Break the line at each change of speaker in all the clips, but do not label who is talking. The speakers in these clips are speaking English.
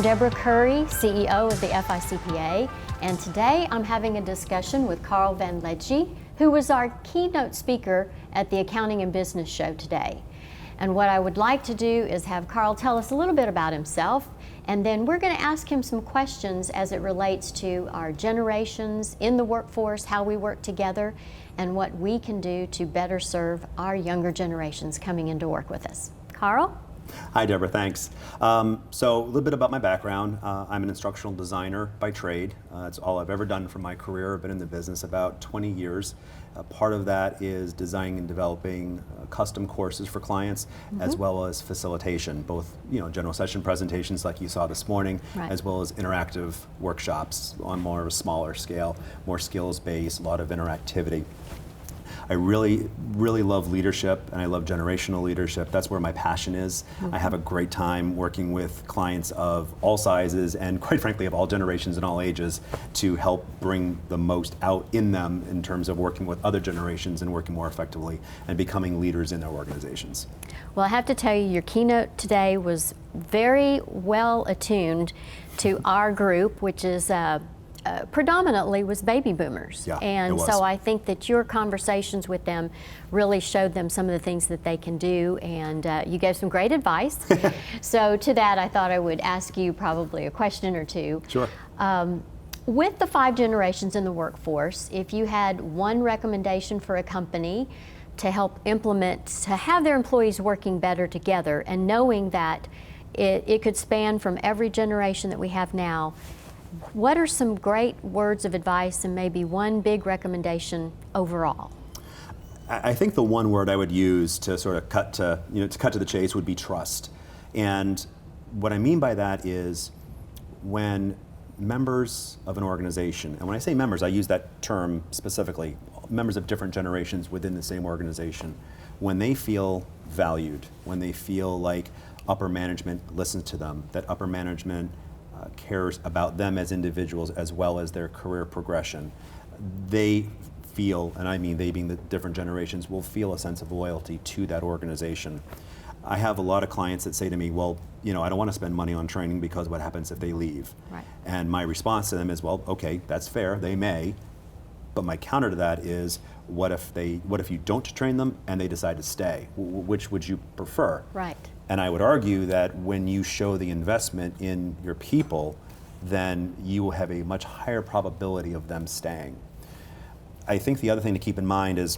I'm Deborah Curry, CEO of the FICPA, and today I'm having a discussion with Karl VanLedjte, who was our keynote speaker at the Accounting and Business Show today. And what I would like to do is have Karl tell us a little bit about himself, and then we're going to ask him some questions as it relates to our generations in the workforce, how we work together, and what we can do to better serve our younger generations coming in to work with us. Karl?
Hi, Deborah, thanks. So a little bit about my background. I'm an instructional designer by trade. That's all I've ever done for my career. I've been in the business about 20 years. Part of that is designing and developing custom courses for clients, as well as facilitation, both general session presentations like you saw this morning, as well as interactive workshops on more of a smaller scale, more skills-based, a lot of interactivity. I really, really love leadership, and I love generational leadership. That's where my passion is. I have a great time working with clients of all sizes and, quite frankly, of all generations and all ages to help bring the most out in them in terms of working with other generations and working more effectively and becoming leaders in their organizations.
Well, I have to tell you, your keynote today was very well attuned to our group, which is predominantly was baby boomers.
Yeah,
and so I think that your conversations with them really showed them some of the things that they can do, and you gave some great advice. So to that, I thought I would ask you probably a question or two.
Sure.
With the 5 generations in the workforce, if you had one recommendation for a company to help implement, to have their employees working better together, and knowing that it could span from every generation that we have now, what are some great words of advice and maybe one big recommendation overall?
I think the one word I would use to sort of cut to the chase would be trust. And what I mean by that is when members of an organization, and when I say members, I use that term specifically, members of different generations within the same organization, when they feel valued, when they feel like upper management listens to them, that upper management cares about them as individuals as well as their career progression, they feel, and I mean they being the different generations, will feel a sense of loyalty to that organization. I have a lot of clients that say to me, well, I don't want to spend money on training because what happens if they leave? Right. And my response to them is, well, okay, that's fair, they may, but my counter to that is, what if you don't train them and they decide to stay? Which would you prefer? Right. And I would argue that when you show the investment in your people, then you will have a much higher probability of them staying. I think the other thing to keep in mind is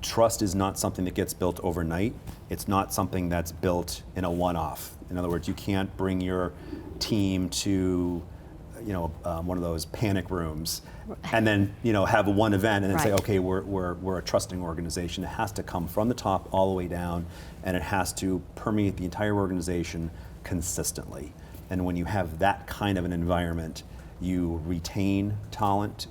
trust is not something that gets built overnight. It's not something that's built in a one-off. In other words, you can't bring your team to one of those panic rooms and then have one event and then say, okay, we're a trusting organization. It has to come from the top all the way down, and it has to permeate the entire organization consistently. And when you have that kind of an environment, you retain talent,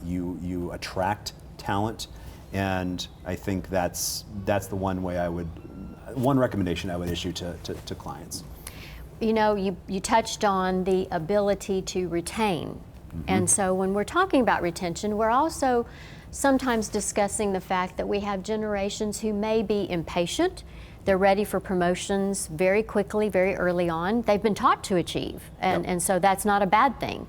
you attract talent, and I think that's the one recommendation I would issue to clients.
You touched on the ability to retain. And so when we're talking about retention, we're also sometimes discussing the fact that we have generations who may be impatient. They're ready for promotions very quickly, very early on. They've been taught to achieve, and so that's not a bad thing.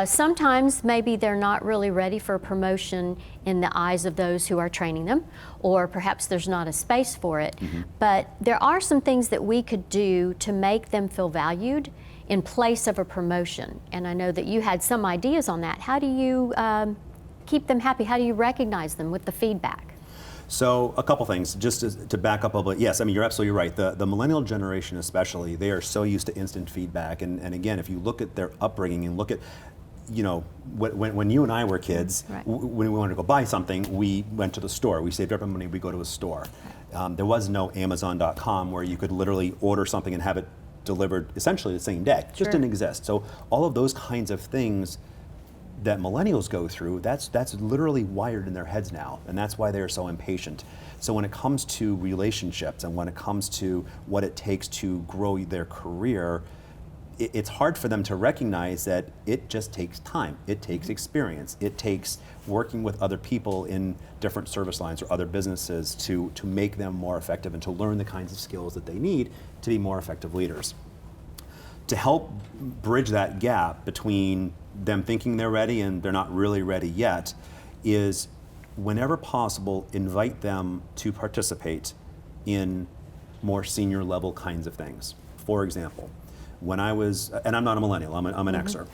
Sometimes maybe they're not really ready for a promotion in the eyes of those who are training them, or perhaps there's not a space for it. But there are some things that we could do to make them feel valued in place of a promotion. And I know that you had some ideas on that. How do you keep them happy? How do you recognize them with the feedback?
So a couple things, just to back up a little bit. Yes, I mean, you're absolutely right. The millennial generation especially, they are so used to instant feedback. And again, if you look at their upbringing and look at, when you and I were kids, when we wanted to go buy something, we went to the store. We saved up our money, we go to a store. There was no Amazon.com where you could literally order something and have it delivered essentially the same day. It just didn't exist. So all of those kinds of things that millennials go through, that's literally wired in their heads now, and that's why they're so impatient. So when it comes to relationships and when it comes to what it takes to grow their career, it's hard for them to recognize that it just takes time. It takes experience. It takes working with other people in different service lines or other businesses to make them more effective and to learn the kinds of skills that they need to be more effective leaders. to help bridge that gap between them thinking they're ready and they're not really ready yet is, whenever possible, invite them to participate in more senior level kinds of things. For example, when I was, and I'm not a millennial, I'm an Xer.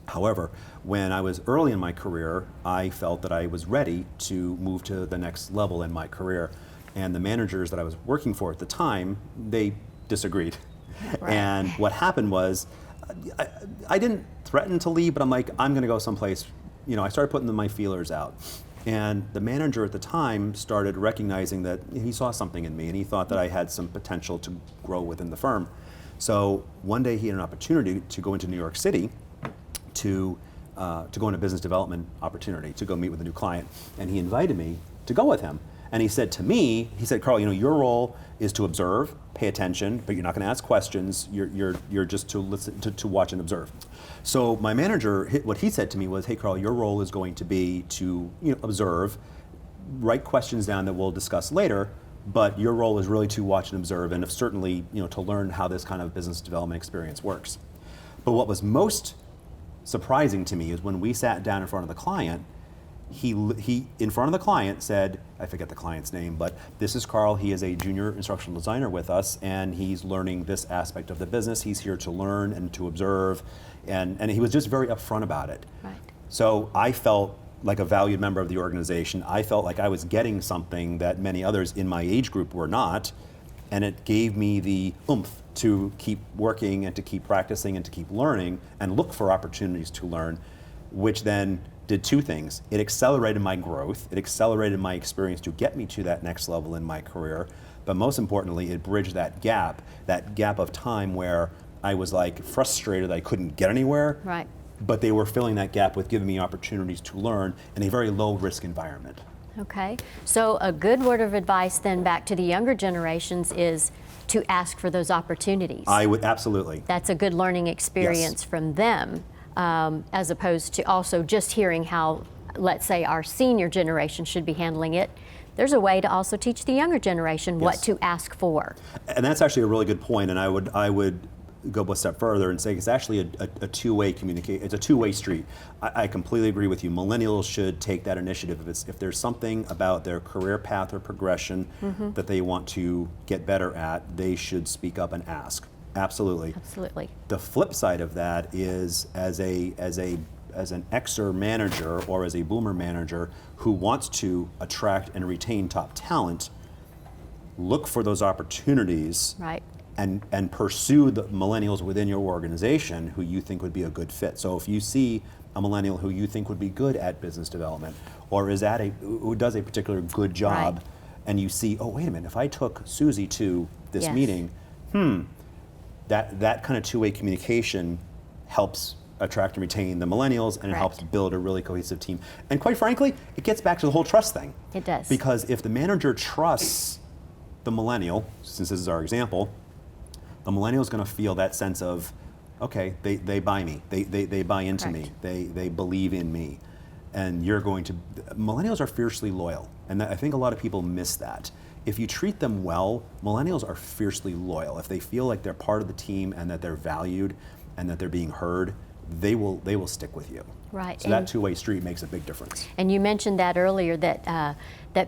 However, when I was early in my career, I felt that I was ready to move to the next level in my career. And the managers that I was working for at the time, they disagreed.
Right.
And what happened was, I didn't threaten to leave, but I'm like, I'm gonna go someplace, I started putting my feelers out. And the manager at the time started recognizing that he saw something in me and he thought that I had some potential to grow within the firm. So one day he had an opportunity to go into New York City to go on a business development opportunity, to go meet with a new client. And he invited me to go with him. And he said to me, Karl, your role is to observe, pay attention, but you're not going to ask questions. You're just to listen, to watch and observe. So my manager, what he said to me was, hey, Karl, your role is going to be to observe, write questions down that we'll discuss later, but your role is really to watch and observe, and certainly to learn how this kind of business development experience works. But what was most surprising to me is when we sat down in front of the client, he in front of the client said, I forget the client's name, but this is Karl, he is a junior instructional designer with us, and he's learning this aspect of the business. He's here to learn and to observe, and he was just very upfront about it.
Right.
So I felt like a valued member of the organization. I felt like I was getting something that many others in my age group were not, and it gave me the oomph to keep working and to keep practicing and to keep learning and look for opportunities to learn, which then did two things. It accelerated my growth, it accelerated my experience to get me to that next level in my career, but most importantly, it bridged that gap of time where I was like frustrated that I couldn't get anywhere,
Right.
but they were filling that gap with giving me opportunities to learn in a very low risk environment.
Okay, so a good word of advice then back to the younger generations is to ask for those opportunities.
I would, absolutely.
That's a good learning experience from them, as opposed to also just hearing how, let's say, our senior generation should be handling it. There's a way to also teach the younger generation what to ask for.
And that's actually a really good point, and I would go a step further and say it's actually a two-way communicate. It's a two-way street. I completely agree with you. Millennials should take that initiative. If there's something about their career path or progression that they want to get better at, they should speak up and ask. Absolutely.
Absolutely.
The flip side of that is as an Xer manager or as a boomer manager who wants to attract and retain top talent, look for those opportunities.
Right.
And pursue the millennials within your organization who you think would be a good fit. So if you see a millennial who you think would be good at business development, or who does a particular good job,
Right.
and you see, oh, wait a minute, if I took Susie to this
Yes.
meeting, that kind of two-way communication helps attract and retain the millennials, and it
Correct.
helps build a really cohesive team. And quite frankly, it gets back to the whole trust thing.
It does.
Because if the manager trusts the millennial, since this is our example, the millennial is going to feel that sense of, okay, they buy me, they buy into me, they believe in me, and millennials are fiercely loyal, and I think a lot of people miss that. If you treat them well, millennials are fiercely loyal. If they feel like they're part of the team and that they're valued and that they're being heard, they will stick with you.
Right.
So that two-way street makes a big difference.
And you mentioned that earlier, that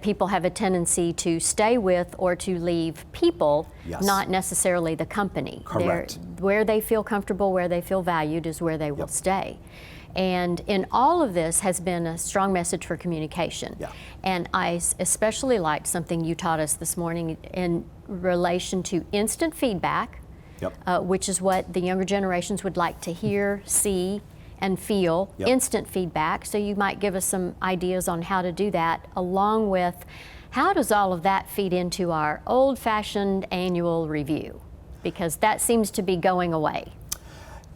people have a tendency to stay with or to leave people,
Yes.
not necessarily the company.
Correct.
Where they feel comfortable, where they feel valued is where they will
Yep.
stay. And in all of this has been a strong message for communication.
Yeah.
And I especially liked something you taught us this morning in relation to instant feedback,
Yep.
which is what the younger generations would like to hear, see, and feel.
Yep.
Instant feedback. So you might give us some ideas on how to do that, along with how does all of that feed into our old-fashioned annual review? Because that seems to be going away.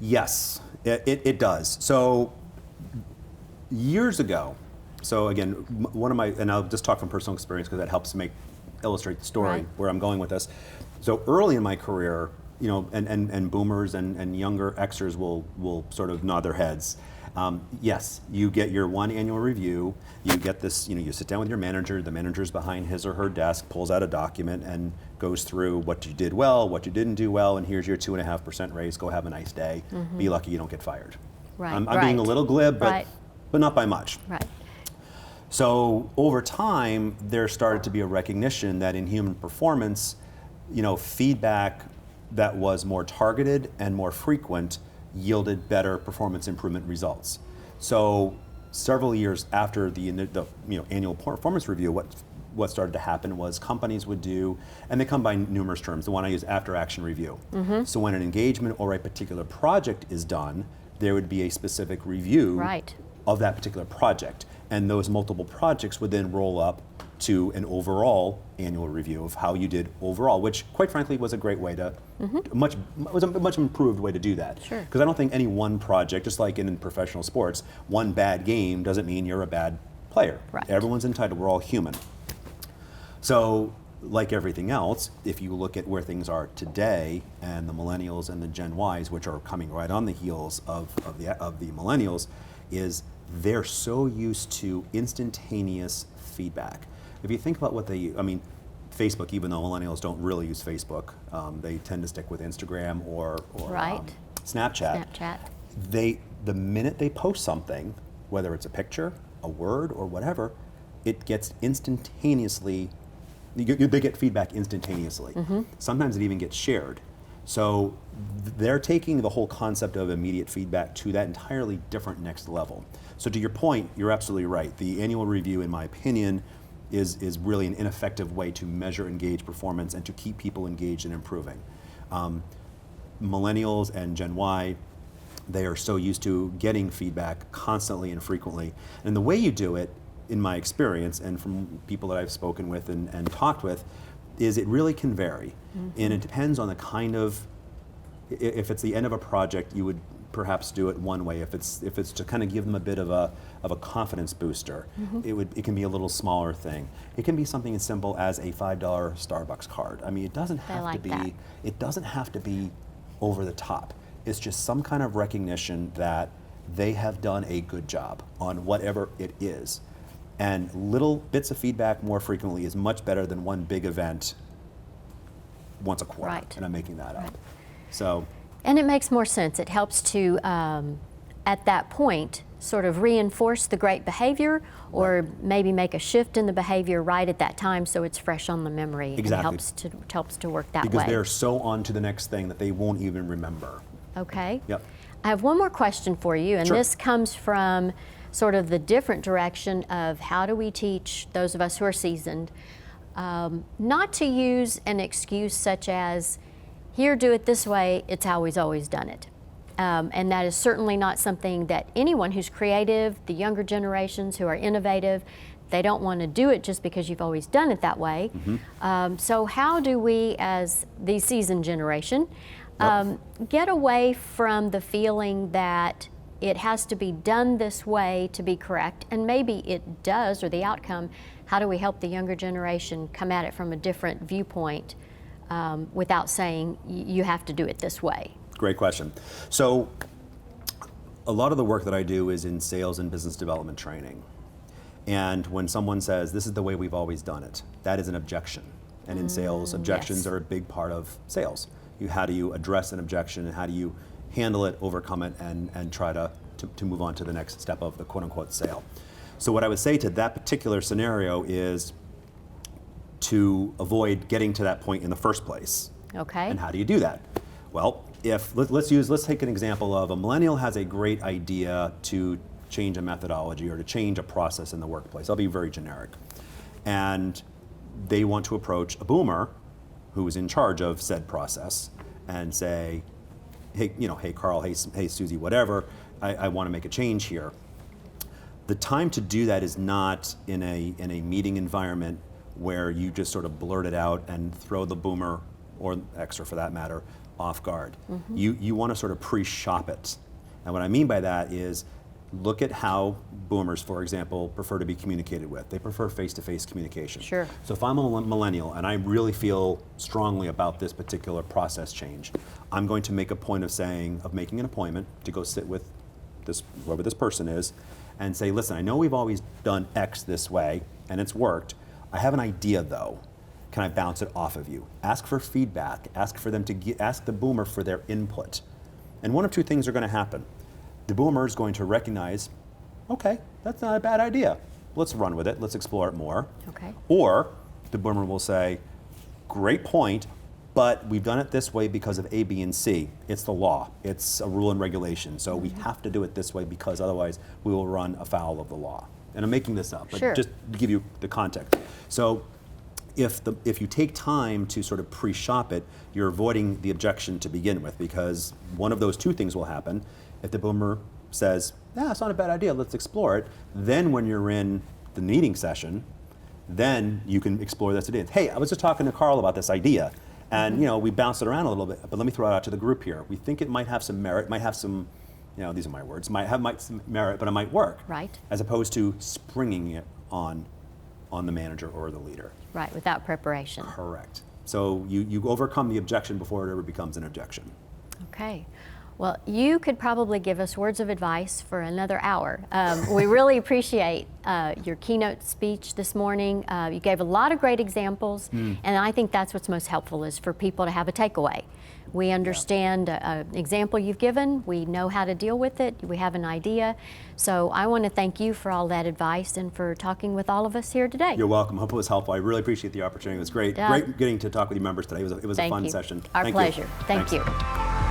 Yes, it does. So years ago, so again, one of my, and I'll just talk from personal experience because that helps illustrate the story
Right.
where I'm going with this. So early in my career, and boomers and younger Xers will sort of nod their heads. Yes, you get your one annual review. You get this, you sit down with your manager. The manager's behind his or her desk, pulls out a document and goes through what you did well, what you didn't do well, and here's your 2.5% raise. Go have a nice day. Be lucky you don't get fired.
Right.
I'm being a little glib, but not by much.
Right.
So over time, there started to be a recognition that in human performance, feedback that was more targeted and more frequent yielded better performance improvement results. So several years after the annual performance review, what started to happen was companies would do, and they come by numerous terms. The one I use, after action review. So when an engagement or a particular project is done, there would be a specific review of that particular project. And those multiple projects would then roll up to an overall annual review of how you did overall, which quite frankly was a great way to, was a much improved way to do that.
Sure.
Because I don't think any one project, just like in professional sports, one bad game doesn't mean you're a bad player.
Right.
Everyone's entitled, we're all human. So like everything else, if you look at where things are today and the millennials and the Gen Ys, which are coming right on the heels of the millennials, is they're so used to instantaneous feedback. If you think about what Facebook, even though millennials don't really use Facebook, they tend to stick with Instagram or Snapchat. The minute they post something, whether it's a picture, a word, or whatever, it gets instantaneously, they get feedback instantaneously. Sometimes it even gets shared. So they're taking the whole concept of immediate feedback to that entirely different next level. So to your point, you're absolutely right. The annual review, in my opinion, is really an ineffective way to measure engaged performance and to keep people engaged and improving. Millennials and Gen Y, they are so used to getting feedback constantly and frequently. And the way you do it, in my experience, and from people that I've spoken with and talked with, is it really can vary. And it depends on the kind of, if it's the end of a project, you would perhaps do it one way. If it's to kind of give them a bit of a confidence booster, it can be a little smaller thing. It can be something as simple as a $5 Starbucks card. I mean, it doesn't have to be over the top. It's just some kind of recognition that they have done a good job on whatever it is. And little bits of feedback more frequently is much better than one big event once a quarter. And I'm making that up. So.
And it makes more sense. It helps to, at that point, sort of reinforce the great behavior, or maybe make a shift in the behavior right at that time, so it's fresh on the memory.
Exactly.
And helps to work that way.
Because they're so on to the next thing that they won't even remember.
Okay.
Yep.
I have one more question for you, and
Sure.
this comes from sort of the different direction of how do we teach those of us who are seasoned not to use an excuse such as, here, do it this way, it's how we've always done it. And that is certainly not something that anyone who's creative, the younger generations who are innovative, they don't want to do it just because you've always done it that way. So how do we, as the seasoned generation, get away from the feeling that it has to be done this way to be correct, and maybe it does, or the outcome, how do we help the younger generation come at it from a different viewpoint without saying you have to do it this way?
Great question. So a lot of the work that I do is in sales and business development training. And when someone says, this is the way we've always done it, that is an objection. And in sales, objections are a big part of sales. How do you address an objection, and how do you handle it, overcome it, and try to move on to the next step of the quote-unquote sale. So what I would say to that particular scenario is to avoid getting to that point in the first place.
Okay.
And how do you do that? Well, let's take an example of a millennial has a great idea to change a methodology or to change a process in the workplace. I'll be very generic. And they want to approach a boomer who is in charge of said process and say, hey Karl, hey Susie, whatever, I want to make a change here. The time to do that is not in a meeting environment where you just sort of blurt it out and throw the boomer, or Xer for that matter, off guard. You want to sort of pre-shop it. And what I mean by that is, look at how boomers, for example, prefer to be communicated with. They prefer face-to-face communication.
Sure.
So if I'm a millennial and I really feel strongly about this particular process change, I'm going to make a point of making an appointment to go sit with whoever this person is, and say, listen, I know we've always done X this way, and it's worked. I have an idea, though. Can I bounce it off of you? Ask for feedback. Ask for them to ask the boomer for their input. And one of two things are going to happen. The boomer is going to recognize, okay, that's not a bad idea. Let's run with it. Let's explore it more.
Okay.
Or the boomer will say, great point, but we've done it this way because of A, B, and C. It's the law. It's a rule and regulation. So we have to do it this way because otherwise we will run afoul of the law. And I'm making this up, but
Sure.
just to give you the context. So if you take time to sort of pre-shop it, you're avoiding the objection to begin with, because one of those two things will happen. If the boomer says, yeah, it's not a bad idea, let's explore it, then when you're in the meeting session, then you can explore this idea. Hey, I was just talking to Karl about this idea, and we bounced it around a little bit, but let me throw it out to the group here. We think it might have some merit, might have some, these are my words, might have some merit, but it might work.
Right.
As opposed to springing it on the manager or the leader.
Right, without preparation.
Correct. So you overcome the objection before it ever becomes an objection.
Okay. Well, you could probably give us words of advice for another hour. We really appreciate your keynote speech this morning. You gave a lot of great examples, and I think that's what's most helpful, is for people to have a takeaway. We understand an example you've given, we know how to deal with it, we have an idea. So I want to thank you for all that advice and for talking with all of us here today.
You're welcome. Hope it was helpful. I really appreciate the opportunity. It was great. Great getting to talk with you members today. It was a fun session.
Our
Thank
pleasure.
you.
Thank
Thanks.
you.